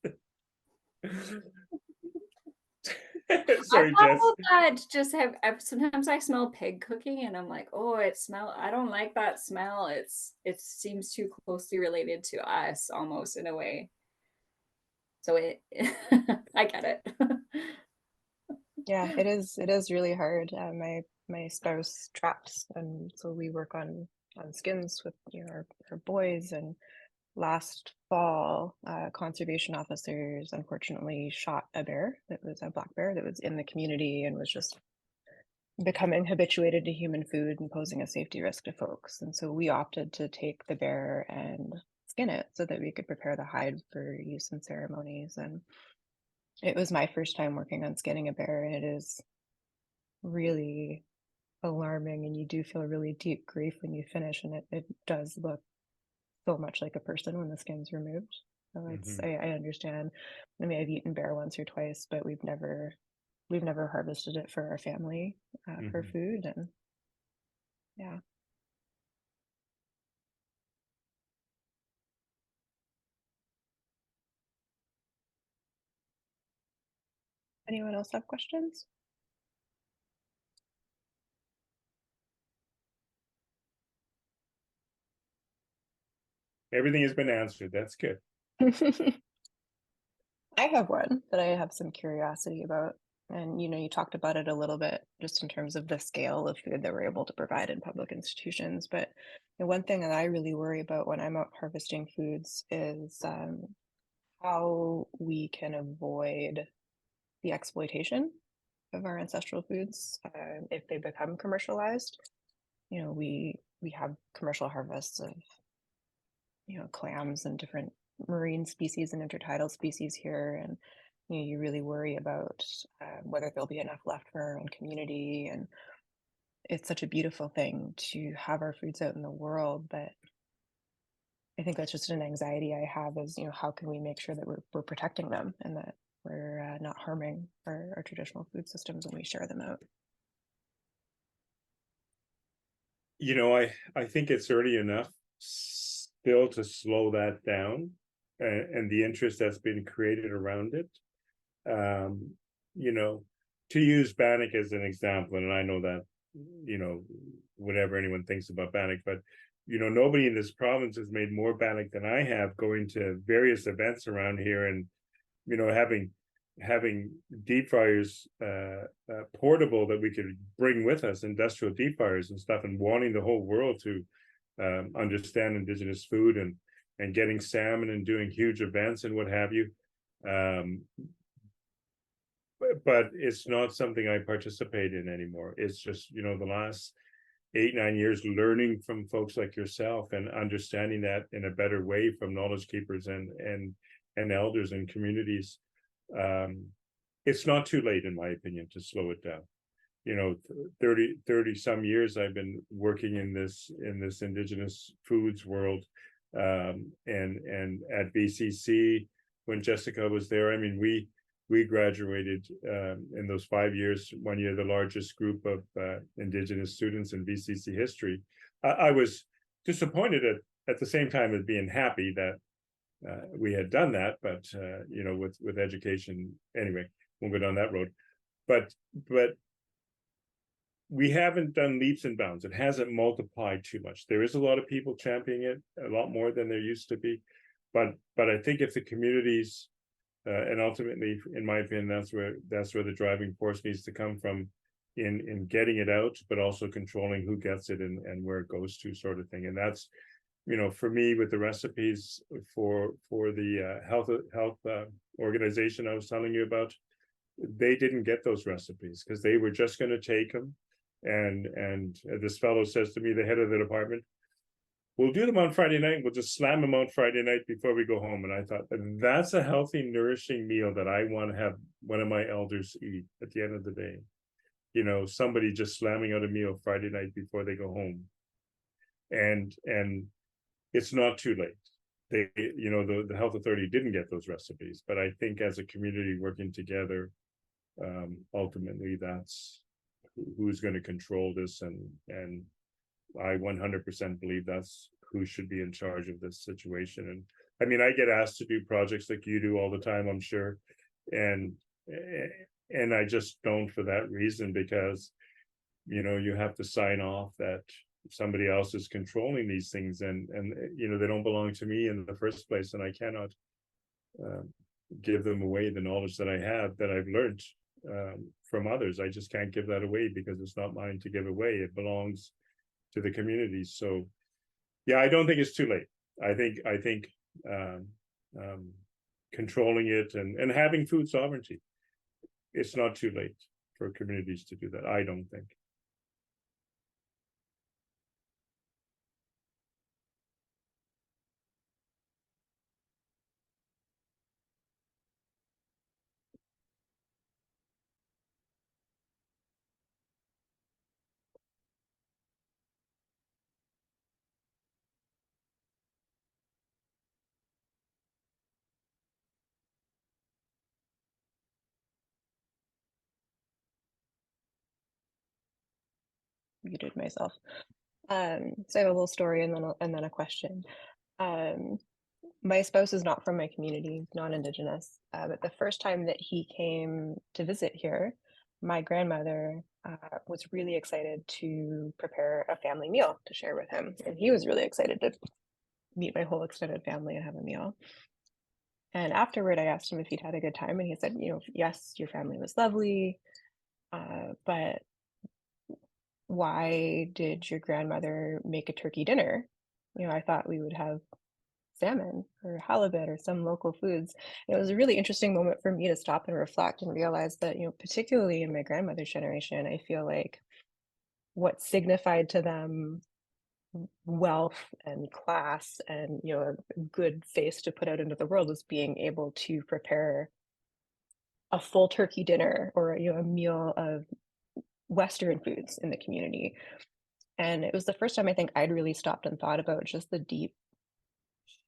Sorry, Jess. That just have sometimes I smell pig cooking and I'm like, oh, I don't like that smell. It seems too closely related to us almost in a way. So I get it. Yeah, it is really hard. My spouse traps, and so we work on skins with our boys. And last fall, conservation officers unfortunately shot a bear that was a black bear that was in the community and was just becoming habituated to human food and posing a safety risk to folks. And so we opted to take the bear and skin it so that we could prepare the hide for use in ceremonies. And it was my first time working on skinning a bear, and it is really alarming, and you do feel really deep grief when you finish, and it does look so much like a person when the skin's removed. So it's I understand. I mean, I've eaten bear once or twice, but we've never harvested it for our family for food. And yeah. Anyone else have questions? Everything has been answered. That's good. I have one that I have some curiosity about. And you talked about it a little bit just in terms of the scale of food that we're able to provide in public institutions. But one thing that I really worry about when I'm out harvesting foods is how we can avoid the exploitation of our ancestral foods if they become commercialized. We have commercial harvests of clams and different marine species and intertidal species here, and you really worry about whether there'll be enough left for our own community. And it's such a beautiful thing to have our foods out in the world, but I think that's just an anxiety I have is how can we make sure that we're protecting them and that we're not harming our traditional food systems when we share them out. I think it's early enough still to slow that down, and the interest that's been created around it. To use Bannock as an example, and I know that, whatever anyone thinks about Bannock, but, nobody in this province has made more Bannock than I have, going to various events around here and, having deep fryers portable that we could bring with us, industrial deep fryers and stuff, and wanting the whole world to understand Indigenous food and getting salmon and doing huge events and what have you. But it's not something I participate in anymore. It's just, the last 8-9 years learning from folks like yourself and understanding that in a better way from knowledge keepers and elders and communities. It's not too late, in my opinion, to slow it down. 30 some years I've been working in this Indigenous foods world, and at BCC when Jessica was there. I mean, we graduated in those 5 years, 1 year, the largest group of Indigenous students in BCC history. I was disappointed at the same time as being happy that we had done that, but with education, anyway, we'll go down that road. But we haven't done leaps and bounds. It hasn't multiplied too much. There is a lot of people championing it, a lot more than there used to be. But I think if the communities, and ultimately, in my opinion, that's where the driving force needs to come from, in getting it out, but also controlling who gets it and where it goes to, sort of thing. And that's, for me, with the recipes for the health organization I was telling you about, they didn't get those recipes because they were just going to take them. And this fellow says to me, the head of the department, we'll do them on Friday night. We'll just slam them out Friday night before we go home. And I thought, that's a healthy, nourishing meal that I want to have one of my elders eat at the end of the day. Somebody just slamming out a meal Friday night before they go home. And it's not too late. the health authority didn't get those recipes. But I think as a community working together, ultimately that's who's going to control this, and I 100% believe that's who should be in charge of this situation. And I mean, I get asked to do projects like you do all the time, I'm sure, and I just don't, for that reason, because you have to sign off that somebody else is controlling these things, and they don't belong to me in the first place, and I cannot give them away, the knowledge that I have, that I've learned from others. I just can't give that away because it's not mine to give away. It belongs to the community. So yeah, I don't think it's too late. I think controlling it and having food sovereignty, it's not too late for communities to do that, I don't think. Muted myself. So I have a little story and then a question. My spouse is not from my community, non-Indigenous, but the first time that he came to visit here, my grandmother was really excited to prepare a family meal to share with him, and he was really excited to meet my whole extended family and have a meal. And afterward, I asked him if he'd had a good time, and he said, yes, your family was lovely, but why did your grandmother make a turkey dinner? I thought we would have salmon or halibut or some local foods. It was a really interesting moment for me to stop and reflect and realize that, particularly in my grandmother's generation, I feel like what signified to them wealth and class and, a good face to put out into the world was being able to prepare a full turkey dinner or, a meal of Western foods in the community. And it was the first time I think I'd really stopped and thought about just the deep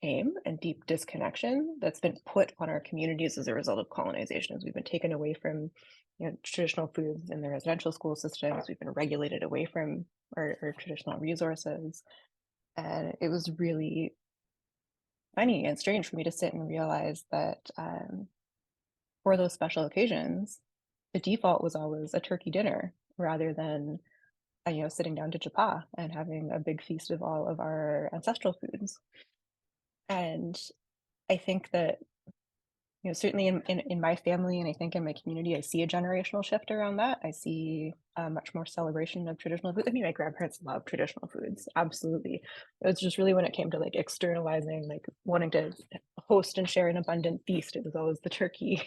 shame and deep disconnection that's been put on our communities as a result of colonization, as we've been taken away from traditional foods in the residential school systems. We've been regulated away from our traditional resources. And it was really funny and strange for me to sit and realize that for those special occasions, the default was always a turkey dinner rather than sitting down to chapa and having a big feast of all of our ancestral foods. And I think that, certainly in my family, and I think in my community, I see a generational shift around that. I see much more celebration of traditional food. I mean, my grandparents love traditional foods, absolutely. It was just really when it came to like externalizing, like wanting to host and share an abundant feast, it was always the turkey.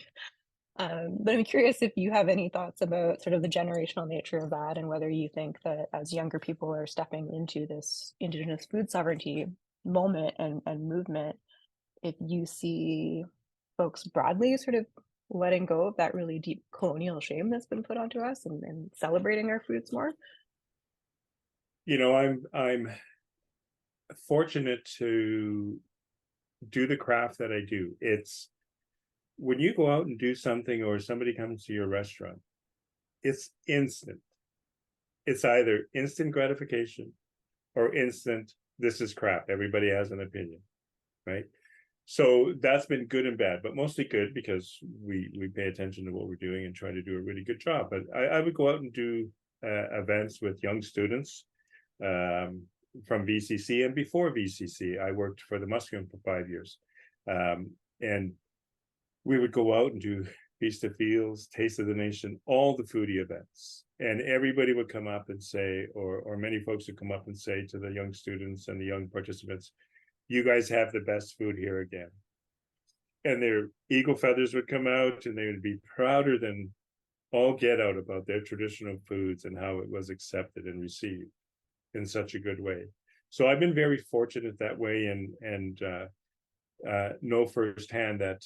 But I'm curious if you have any thoughts about sort of the generational nature of that, and whether you think that as younger people are stepping into this Indigenous food sovereignty moment and movement, if you see folks broadly sort of letting go of that really deep colonial shame that's been put onto us and celebrating our foods more. I'm fortunate to do the craft that I do. It's when you go out and do something, or somebody comes to your restaurant, it's instant. It's either instant gratification or instant, this is crap, everybody has an opinion, right? So that's been good and bad, but mostly good, because we pay attention to what we're doing and try to do a really good job. But I would go out and do events with young students from VCC, and before VCC, I worked for the Musqueam for 5 years, and we would go out and do Feast of Fields, Taste of the Nation, all the foodie events, and everybody would come up and say, or many folks would come up and say to the young students and the young participants, you guys have the best food here again. And their eagle feathers would come out, and they would be prouder than all get out about their traditional foods and how it was accepted and received in such a good way. So I've been very fortunate that way, and know firsthand that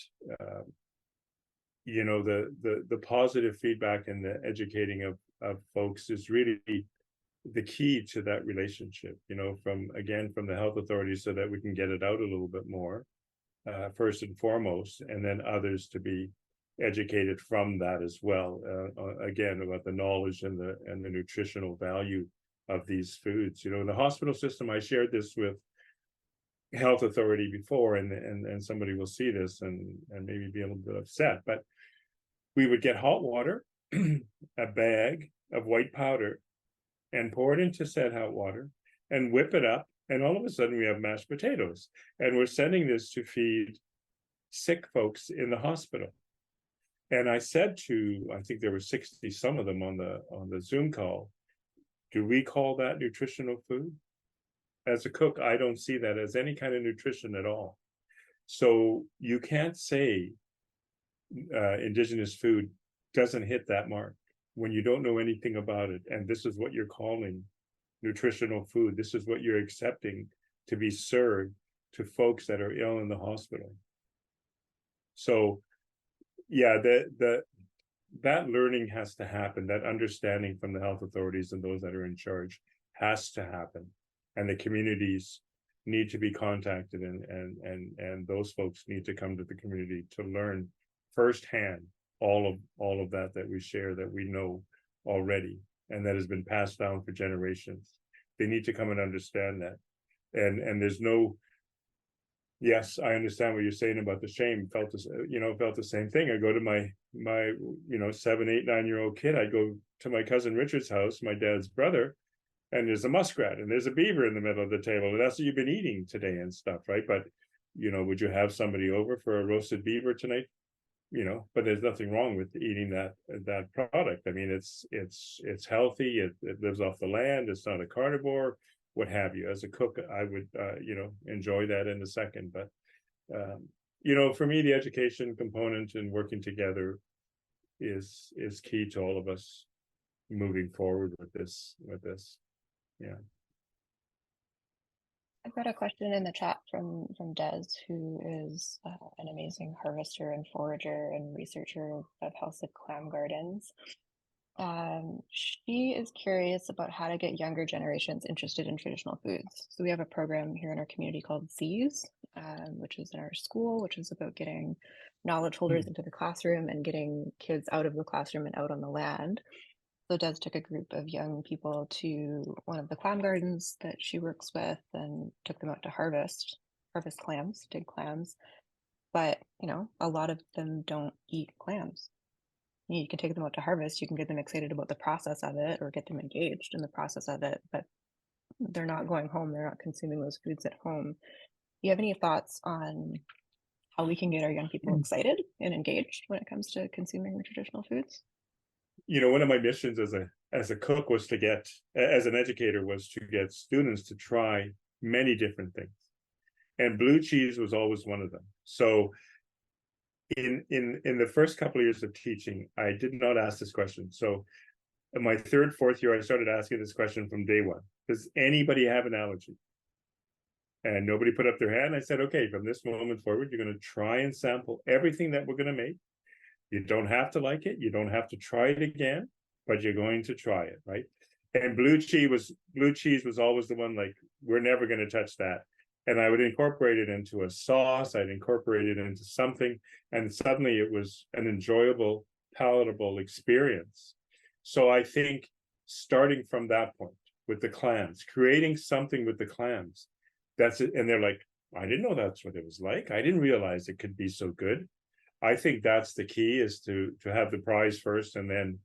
the positive feedback and the educating of folks is really the key to that relationship, from the health authorities, so that we can get it out a little bit more, first and foremost, and then others to be educated from that as well. Again, about the knowledge and the nutritional value of these foods. In the hospital system, I shared this with health authority before, and somebody will see this and maybe be a little bit upset, but we would get hot water, a bag of white powder, and pour it into said hot water and whip it up, and all of a sudden we have mashed potatoes, and we're sending this to feed sick folks in the hospital. And I said to, I think there were 60 some of them on the Zoom call, do we call that nutritional food? As a cook, I don't see that as any kind of nutrition at all. So you can't say Indigenous food doesn't hit that mark when you don't know anything about it. And this is what you're calling nutritional food. This is what you're accepting to be served to folks that are ill in the hospital. So yeah, that learning has to happen. That understanding from the health authorities and those that are in charge has to happen. And the communities need to be contacted, and those folks need to come to the community to learn firsthand all of that we share, that we know already, and that has been passed down for generations. They need to come and understand that. And there's no, yes, I understand what you're saying about the shame. Felt the same thing. I go to my 7, 8, 9-year-old kid. I go to my cousin Richard's house, my dad's brother, and there's a muskrat and there's a beaver in the middle of the table, and that's what you've been eating today and stuff, right? But would you have somebody over for a roasted beaver tonight? But there's nothing wrong with eating that product. I mean, it's healthy. It lives off the land. It's not a carnivore, what have you. As a cook, I would enjoy that in a second. But for me, the education component and working together is key to all of us moving forward with this. Yeah. I've got a question in the chat from Des, who is an amazing harvester and forager and researcher of House of Clam Gardens. She is curious about how to get younger generations interested in traditional foods. So we have a program here in our community called Seas, which is in our school, which is about getting knowledge holders into the classroom and getting kids out of the classroom and out on the land. So Des took a group of young people to one of the clam gardens that she works with and took them out to harvest clams, dig clams. But, a lot of them don't eat clams. You can take them out to harvest, you can get them excited about the process of it or get them engaged in the process of it, but they're not going home, they're not consuming those foods at home. Do you have any thoughts on how we can get our young people excited and engaged when it comes to consuming traditional foods? One of my missions as a cook was to get, as an educator, was to get students to try many different things, and blue cheese was always one of them. So in the first couple of years of teaching, I did not ask this question. So in my third, fourth year, I started asking this question from day one. Does anybody have an allergy? And nobody put up their hand. I said, okay, from this moment forward, you're going to try and sample everything that we're going to make. You don't have to like it. You don't have to try it again, but you're going to try it, right? And blue cheese was always the one, like, we're never going to touch that. And I would incorporate it into a sauce. I'd incorporate it into something, and suddenly it was an enjoyable, palatable experience. So I think starting from that point with the clams, creating something with the clams, that's it. And they're like, I didn't know that's what it was like. I didn't realize it could be so good. I think that's the key, is to have the prize first, and then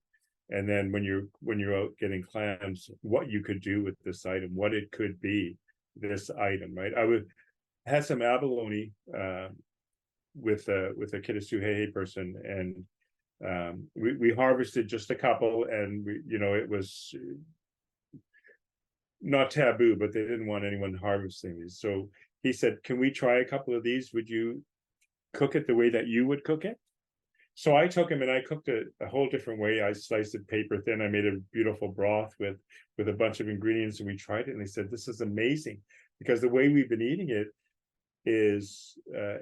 when you're out getting clams, what you could do with this item, what it could be, this item, right? I had some abalone with a Kitasoo person, and we harvested just a couple, and it was not taboo, but they didn't want anyone harvesting these. So he said, can we try a couple of these? Would you cook it the way that you would cook it? So I took him and I cooked it a whole different way. I sliced it paper thin. I made a beautiful broth with a bunch of ingredients, and we tried it, and they said, this is amazing, because the way we've been eating it is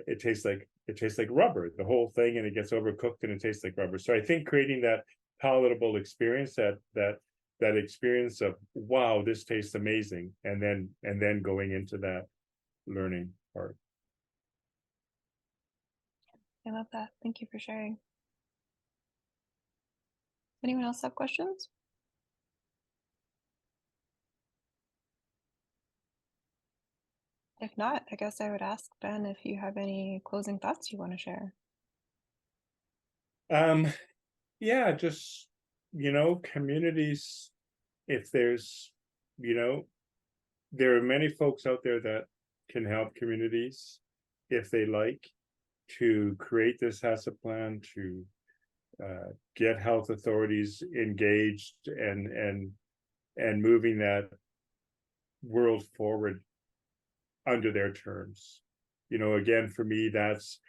it tastes like rubber, the whole thing, and it gets overcooked and it tastes like rubber. So I think creating that palatable experience, that that experience of, wow, this tastes amazing, and then going into that learning part. I love that. Thank you for sharing. Anyone else have questions? If not, I guess I would ask Ben if you have any closing thoughts you want to share. Yeah, just, communities, if there's, there are many folks out there that can help communities if they like to create this HACCP plan, to get health authorities engaged and moving that world forward under their terms. Again, for me, that's,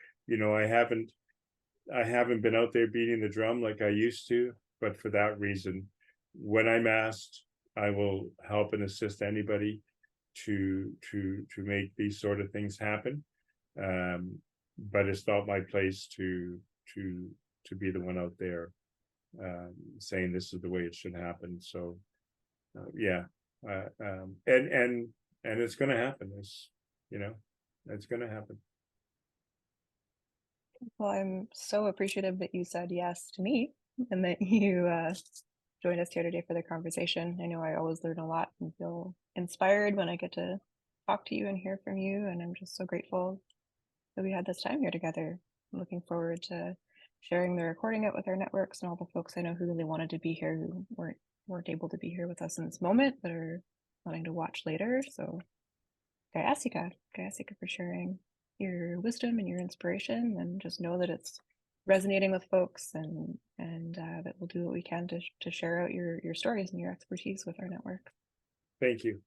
I haven't been out there beating the drum like I used to, but for that reason, when I'm asked, I will help and assist anybody to make these sort of things happen. But it's not my place to be the one out there saying this is the way it should happen. So yeah, and it's going to happen. It's it's going to happen. Well, I'm so appreciative that you said yes to me and that you joined us here today for the conversation. I know I always learn a lot and feel inspired when I get to talk to you and hear from you. And I'm just so grateful that we had this time here together. I'm looking forward to sharing the recording out with our networks and all the folks I know who really wanted to be here who weren't able to be here with us in this moment, but are wanting to watch later. So Kayasika for sharing your wisdom and your inspiration, and just know that it's resonating with folks, and that we'll do what we can to share out your stories and your expertise with our network. Thank you.